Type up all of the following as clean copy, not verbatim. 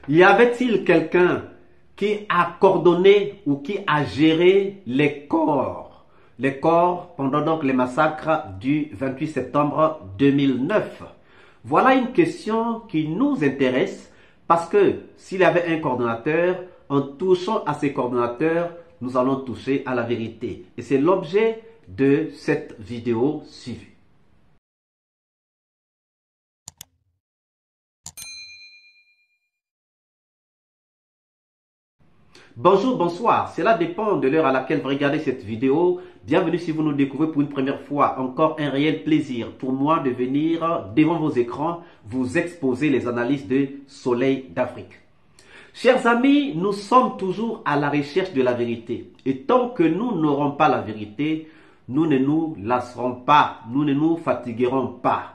Y avait-il quelqu'un qui a coordonné ou qui a géré les corps pendant donc les massacres du 28 septembre 2009? Voilà une question qui nous intéresse parce que s'il y avait un coordonnateur, en touchant à ces coordonnateurs, nous allons toucher à la vérité. Et c'est l'objet de cette vidéo suivie. Bonjour, bonsoir, cela dépend de l'heure à laquelle vous regardez cette vidéo. Bienvenue si vous nous découvrez pour une première fois. Encore un réel plaisir pour moi de venir devant vos écrans vous exposer les analyses de Soleil d'Afrique. Chers amis, nous sommes toujours à la recherche de la vérité. Et tant que nous n'aurons pas la vérité, nous ne nous lasserons pas, nous ne nous fatiguerons pas.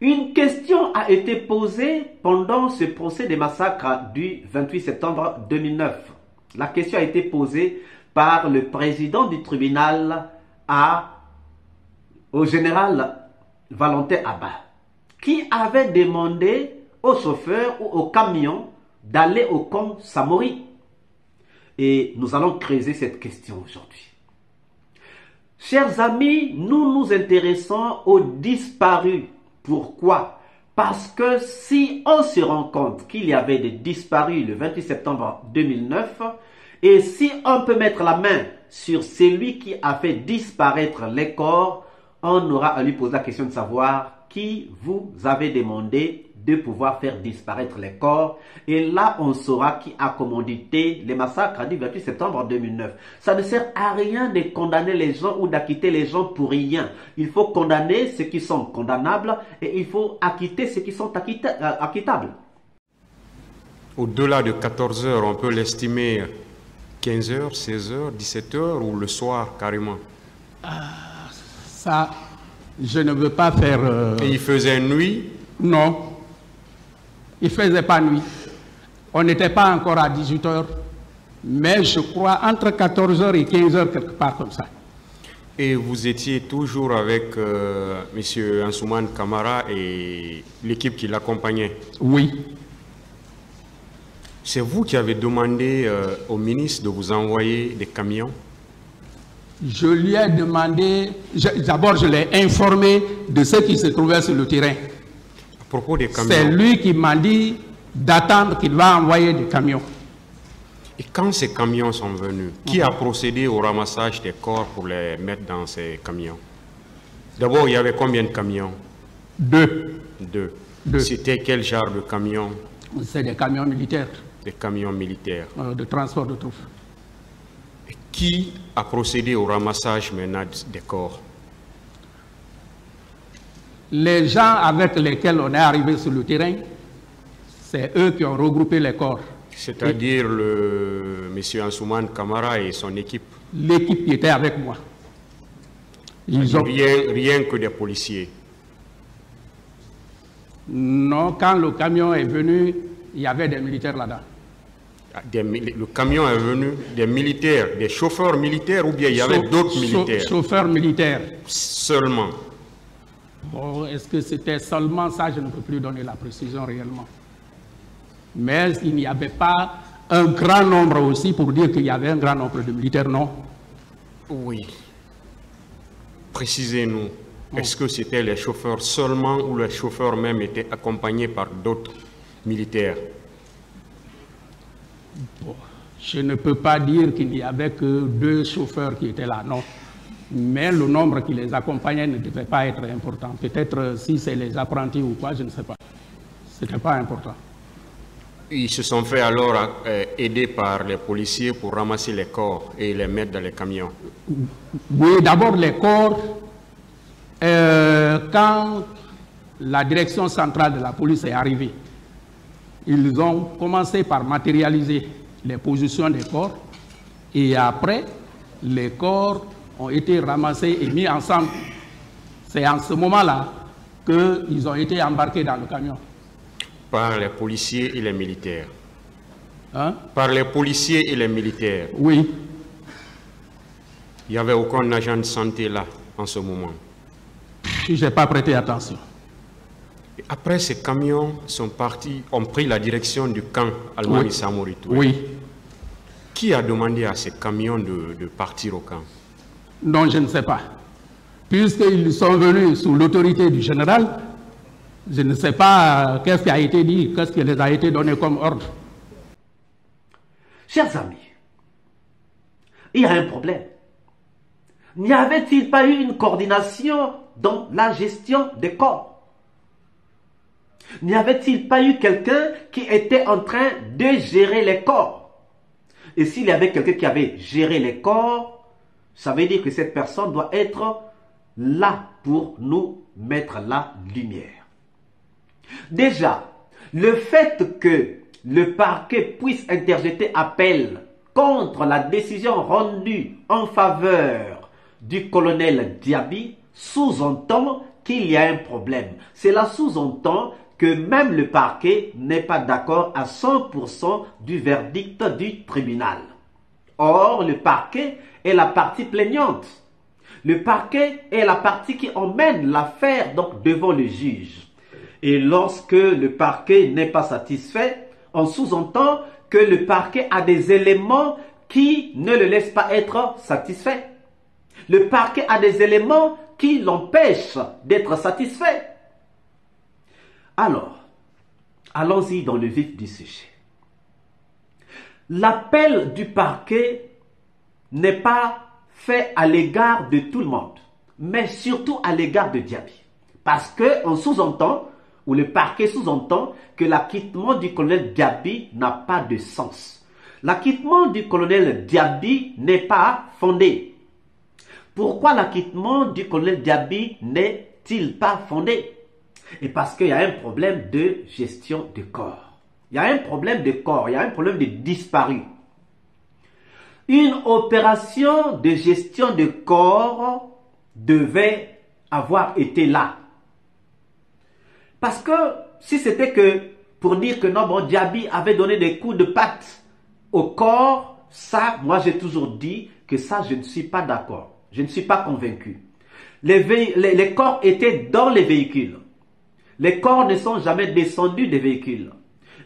Une question a été posée pendant ce procès des massacres du 28 septembre 2009. La question a été posée par le président du tribunal au général Valentin Abba, qui avait demandé au chauffeur ou au camion d'aller au camp Samori. Et nous allons creuser cette question aujourd'hui. Chers amis, nous nous intéressons aux disparus. Pourquoi? Parce que si on se rend compte qu'il y avait des disparus le 28 septembre 2009, et si on peut mettre la main sur celui qui a fait disparaître les corps, on aura à lui poser la question de savoir qui vous avez demandé de pouvoir faire disparaître les corps. Et là, on saura qui a commandité les massacres du 28 septembre 2009. Ça ne sert à rien de condamner les gens ou d'acquitter les gens pour rien. Il faut condamner ceux qui sont condamnables et il faut acquitter ceux qui sont acquittables. Au-delà de 14 heures, on peut l'estimer 15 heures, 16 heures, 17 heures ou le soir carrément. Ça, je ne veux pas faire... Et il faisait nuit? Non. Il ne faisait pas nuit. On n'était pas encore à 18 heures. Mais je crois entre 14 heures et 15 heures, quelque part comme ça. Et vous étiez toujours avec M. Ansoumane Camara et l'équipe qui l'accompagnait? Oui. C'est vous qui avez demandé au ministre de vous envoyer des camions? Je lui ai demandé... D'abord, je l'ai informé de ce qui se trouvait sur le terrain. À propos des camions. C'est lui qui m'a dit d'attendre qu'il va envoyer des camions. Et quand ces camions sont venus, qui a procédé au ramassage des corps pour les mettre dans ces camions? D'abord, il y avait combien de camions? Deux. C'était quel genre de camions? C'est des camions militaires. Des camions militaires. De transport de troupes. Et qui a procédé au ramassage maintenant des corps? Les gens avec lesquels on est arrivé sur le terrain, c'est eux qui ont regroupé les corps. C'est-à-dire M. Ansoumane Camara et son équipe? L'équipe qui était avec moi. Rien que des policiers? Non, quand le camion est venu, il y avait des militaires là-dedans. Le camion est venu, des militaires, des chauffeurs militaires ou bien il y avait d'autres militaires? Chauffeurs militaires. Seulement? Bon, est-ce que c'était seulement ça? Je ne peux plus donner la précision réellement. Mais il n'y avait pas un grand nombre aussi pour dire qu'il y avait un grand nombre de militaires, non? Oui. Précisez-nous, est-ce que c'était les chauffeurs seulement ou les chauffeurs même étaient accompagnés par d'autres militaires? Bon, je ne peux pas dire qu'il n'y avait que deux chauffeurs qui étaient là, non. Mais le nombre qui les accompagnait ne devait pas être important. Peut-être si c'est les apprentis ou quoi, je ne sais pas. Ce n'était pas important. Ils se sont fait alors aider par les policiers pour ramasser les corps et les mettre dans les camions? Oui, d'abord les corps, quand la direction centrale de la police est arrivée, ils ont commencé par matérialiser les positions des corps et après, les corps ont été ramassés et mis ensemble. C'est en ce moment-là qu'ils ont été embarqués dans le camion. Par les policiers et les militaires? Hein? Par les policiers et les militaires? Oui. Il n'y avait aucun agent de santé là en ce moment? Je n'ai pas prêté attention. Après, ces camions sont partis, ont pris la direction du camp Almami Samori Touré. Oui. Qui a demandé à ces camions de partir au camp? Non, je ne sais pas. Puisqu'ils sont venus sous l'autorité du général, je ne sais pas qu'est-ce qui a été dit, qu'est-ce qui les a été donné comme ordre. Chers amis, il y a un problème. N'y avait-il pas eu une coordination dans la gestion des corps? N'y avait-il pas eu quelqu'un qui était en train de gérer les corps? Et s'il y avait quelqu'un qui avait géré les corps, ça veut dire que cette personne doit être là pour nous mettre la lumière. Déjà, le fait que le parquet puisse interjeter appel contre la décision rendue en faveur du colonel Diaby sous-entend qu'il y a un problème. Cela sous-entend que même le parquet n'est pas d'accord à 100% du verdict du tribunal. Or, le parquet est la partie plaignante. Le parquet est la partie qui emmène l'affaire donc devant le juge. Et lorsque le parquet n'est pas satisfait, on sous-entend que le parquet a des éléments qui ne le laissent pas être satisfait. Le parquet a des éléments qui l'empêchent d'être satisfait. Alors, allons-y dans le vif du sujet. L'appel du parquet n'est pas fait à l'égard de tout le monde, mais surtout à l'égard de Diaby. Parce qu'on sous-entend, ou le parquet sous-entend, que l'acquittement du colonel Diaby n'a pas de sens. L'acquittement du colonel Diaby n'est pas fondé. Pourquoi l'acquittement du colonel Diaby n'est-il pas fondé? Et parce qu'il y a un problème de gestion de corps. Il y a un problème de corps, il y a un problème de disparu. Une opération de gestion de corps devait avoir été là. Parce que si c'était que pour dire que non, bon, Diaby avait donné des coups de patte au corps, ça, moi j'ai toujours dit que ça, je ne suis pas d'accord. Je ne suis pas convaincu. Les corps étaient dans les véhicules. Les corps ne sont jamais descendus des véhicules.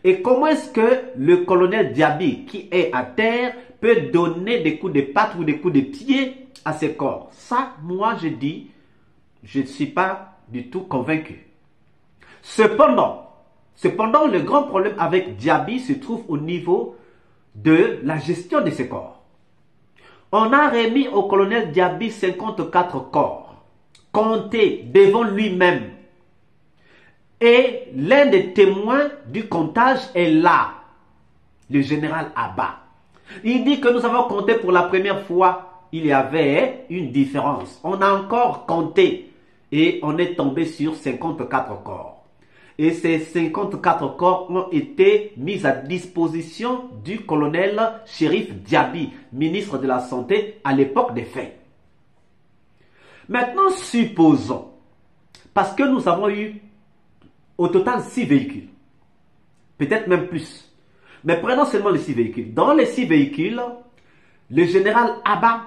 Et comment est-ce que le colonel Diaby, qui est à terre, peut donner des coups de patte ou des coups de pied à ses corps? Ça, moi je dis, je ne suis pas du tout convaincu. Cependant, le grand problème avec Diaby se trouve au niveau de la gestion de ses corps. On a remis au colonel Diaby 54 corps, comptés devant lui-même. Et l'un des témoins du comptage est là, le général Abba. Il dit que nous avons compté pour la première fois, il y avait une différence. On a encore compté et on est tombé sur 54 corps. Et ces 54 corps ont été mis à disposition du colonel Chérif Diaby, ministre de la Santé à l'époque des faits. Maintenant, supposons, parce que nous avons eu au total 6 véhicules, peut-être même plus, mais prenons seulement les 6 véhicules. Dans les 6 véhicules, le général Abba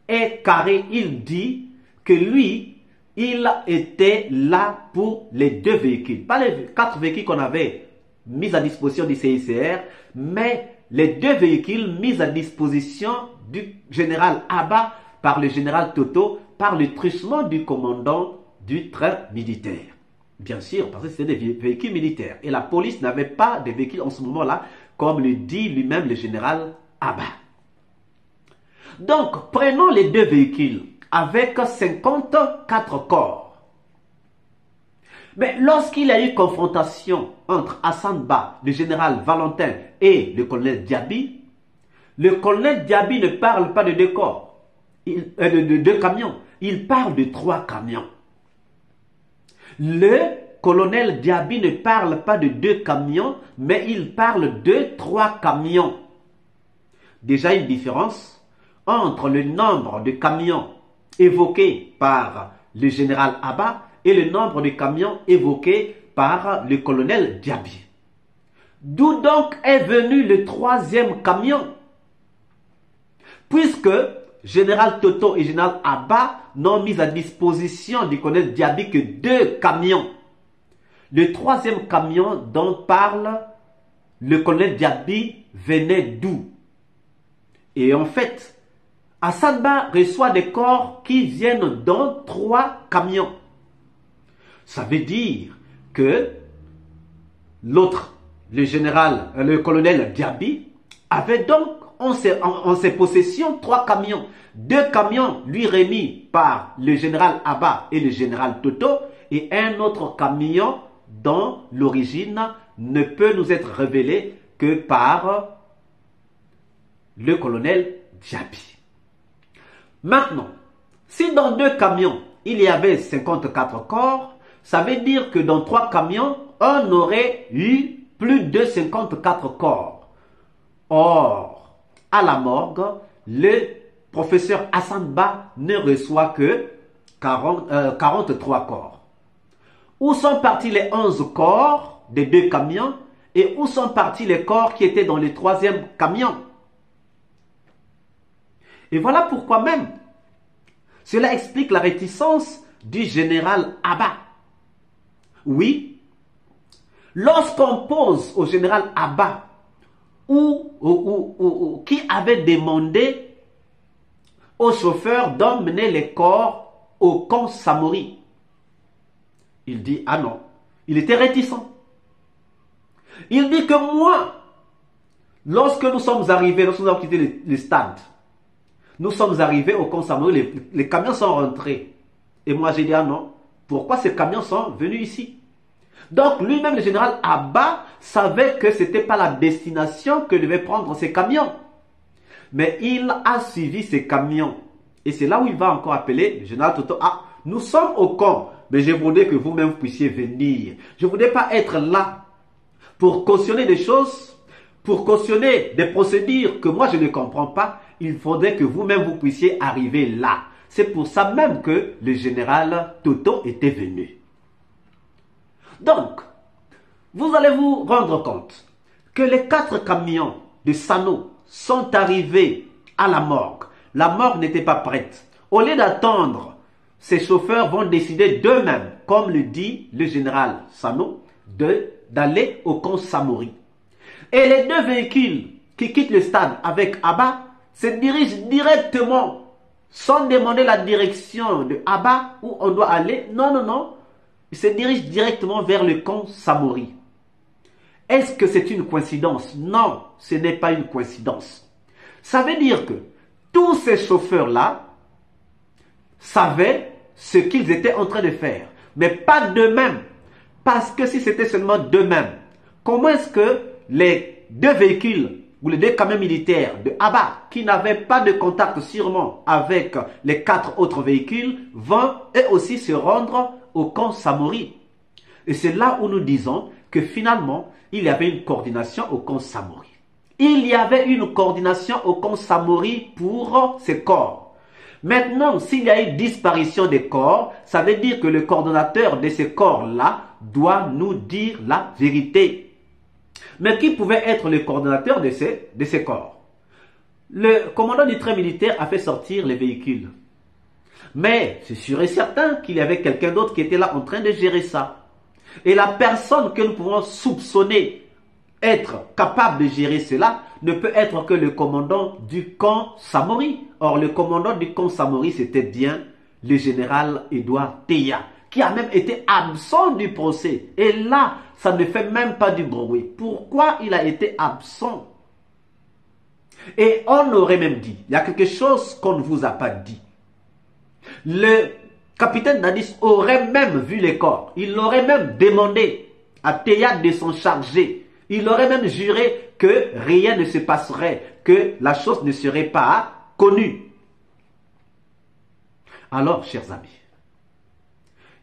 est carré, il dit que lui, il était là pour les 2 véhicules. Pas les 4 véhicules qu'on avait mis à disposition du CICR, mais les 2 véhicules mis à disposition du général Abba par le général Toto, par le truchement du commandant du train militaire. Bien sûr, parce que c'était des véhicules militaires. Et la police n'avait pas de véhicules en ce moment-là, comme le dit lui-même le général Abba. Donc, prenons les 2 véhicules avec 54 corps. Mais lorsqu'il y a eu confrontation entre Hassan Ba, le général Valentin et le colonel Diaby, le colonel Diaby ne parle pas de 2 corps, de 2 camions, il parle de 3 camions. Le colonel Diaby ne parle pas de 2 camions, mais il parle de 3 camions. Déjà une différence entre le nombre de camions évoqués par le général Abba et le nombre de camions évoqués par le colonel Diaby. D'où donc est venu le 3e camion? Puisque général Toto et général Abba n'ont mis à disposition du colonel Diaby que 2 camions. Le troisième camion dont parle le colonel Diaby venait d'où? Et en fait, Hassan Bah reçoit des corps qui viennent dans 3 camions. Ça veut dire que l'autre, le colonel Diaby, avait donc en ses possessions 3 camions. 2 camions lui remis par le général Abba et le général Toto, et un autre camion dont l'origine ne peut nous être révélée que par le colonel Diaby. Maintenant, si dans 2 camions, il y avait 54 corps, ça veut dire que dans 3 camions, on aurait eu plus de 54 corps. Or, à la morgue, le professeur Hassan Bah ne reçoit que 43 corps. Où sont partis les 11 corps des 2 camions et où sont partis les corps qui étaient dans le 3e camion? Et voilà pourquoi même cela explique la réticence du général Abba. Oui, lorsqu'on pose au général Abba qui avait demandé au chauffeur d'emmener les corps au camp Samori, il dit ah non, il était réticent. Il dit que moi, lorsque nous sommes arrivés, lorsque nous avons quitté le stade, nous sommes arrivés au camp Samori, les camions sont rentrés. Et moi j'ai dit ah non, pourquoi ces camions sont venus ici? Donc lui-même, le général Abba, savait que ce n'était pas la destination que devaient prendre ces camions. Mais il a suivi ces camions. Et c'est là où il va encore appeler le général Toto. Ah, nous sommes au camp, mais je voudrais que vous-même puissiez venir. Je ne voudrais pas être là pour cautionner des choses, pour cautionner des procédures que moi je ne comprends pas. Il faudrait que vous-même vous puissiez arriver là. C'est pour ça même que le général Toto était venu. Donc, vous allez vous rendre compte que les 4 camions de Sano sont arrivés à la morgue. La morgue n'était pas prête. Au lieu d'attendre, ces chauffeurs vont décider d'eux-mêmes, comme le dit le général Sano, d'aller au camp Samori. Et les 2 véhicules qui quittent le stade avec Abba se dirigent directement, sans demander la direction de Abba où on doit aller. Non, non, non. Ils se dirigent directement vers le camp Samori. Est-ce que c'est une coïncidence? Non, ce n'est pas une coïncidence. Ça veut dire que tous ces chauffeurs-là savaient ce qu'ils étaient en train de faire, mais pas d'eux-mêmes. Parce que si c'était seulement d'eux-mêmes, comment est-ce que les 2 véhicules ou les 2 camions militaires de Abba, qui n'avaient pas de contact sûrement avec les 4 autres véhicules, vont eux aussi se rendre au camp Samori? Et c'est là où nous disons que finalement, il y avait une coordination au camp Samori. Il y avait une coordination au camp Samori pour ces corps. Maintenant, s'il y a eu disparition des corps, ça veut dire que le coordonnateur de ces corps-là doit nous dire la vérité. Mais qui pouvait être le coordonnateur de ces corps? Le commandant du train militaire a fait sortir les véhicules. Mais c'est sûr et certain qu'il y avait quelqu'un d'autre qui était là en train de gérer ça. Et la personne que nous pouvons soupçonner être capable de gérer cela ne peut être que le commandant du camp Samori. Or, le commandant du camp Samori, c'était bien le général Edouard Teya, qui a même été absent du procès. Et là, ça ne fait même pas du bruit. Pourquoi il a été absent? Et on aurait même dit, il y a quelque chose qu'on ne vous a pas dit. Le capitaine Dadis aurait même vu les corps. Il aurait même demandé à Teya de s'en charger. Il aurait même juré que rien ne se passerait, que la chose ne serait pas connue. Alors, chers amis,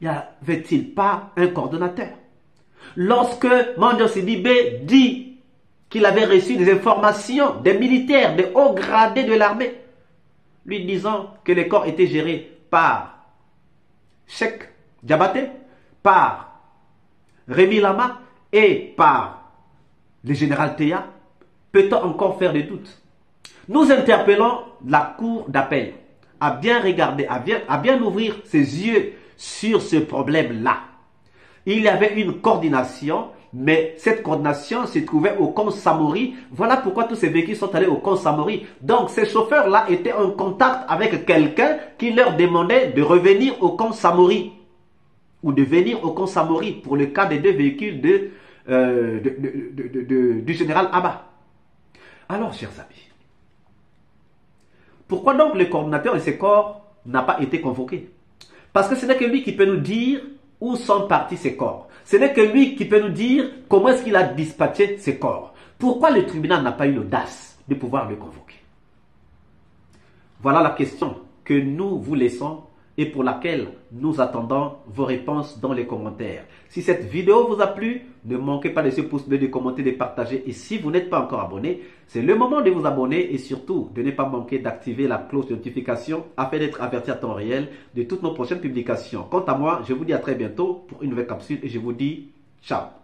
n'y avait-il pas un coordonnateur? Lorsque Mandio Sidibé dit qu'il avait reçu des informations des militaires, des hauts gradés de l'armée, lui disant que les corps étaient gérés par Cheikh Diabaté, par Rémi Lama et par le général Teya, peut-on encore faire des doutes? Nous interpellons la cour d'appel à bien regarder, à bien ouvrir ses yeux sur ce problème-là. Il y avait une coordination, mais cette coordination se trouvait au camp Samori. Voilà pourquoi tous ces véhicules sont allés au camp Samori. Donc ces chauffeurs-là étaient en contact avec quelqu'un qui leur demandait de revenir au camp Samori. Ou de venir au camp Samori pour le cas des 2 véhicules du général Abba. Alors, chers amis, pourquoi donc le coordinateur de ces corps n'a pas été convoqué? Parce que ce n'est que lui qui peut nous dire où sont partis ces corps. Ce n'est que lui qui peut nous dire comment est-ce qu'il a dispatché ces corps. Pourquoi le tribunal n'a pas eu l'audace de pouvoir le convoquer? Voilà la question que nous vous laissons et pour laquelle nous attendons vos réponses dans les commentaires. Si cette vidéo vous a plu, ne manquez pas de ce pouce bleu, de commenter, de partager. Et si vous n'êtes pas encore abonné, c'est le moment de vous abonner et surtout de ne pas manquer d'activer la cloche de notification afin d'être averti à temps réel de toutes nos prochaines publications. Quant à moi, je vous dis à très bientôt pour une nouvelle capsule et je vous dis ciao.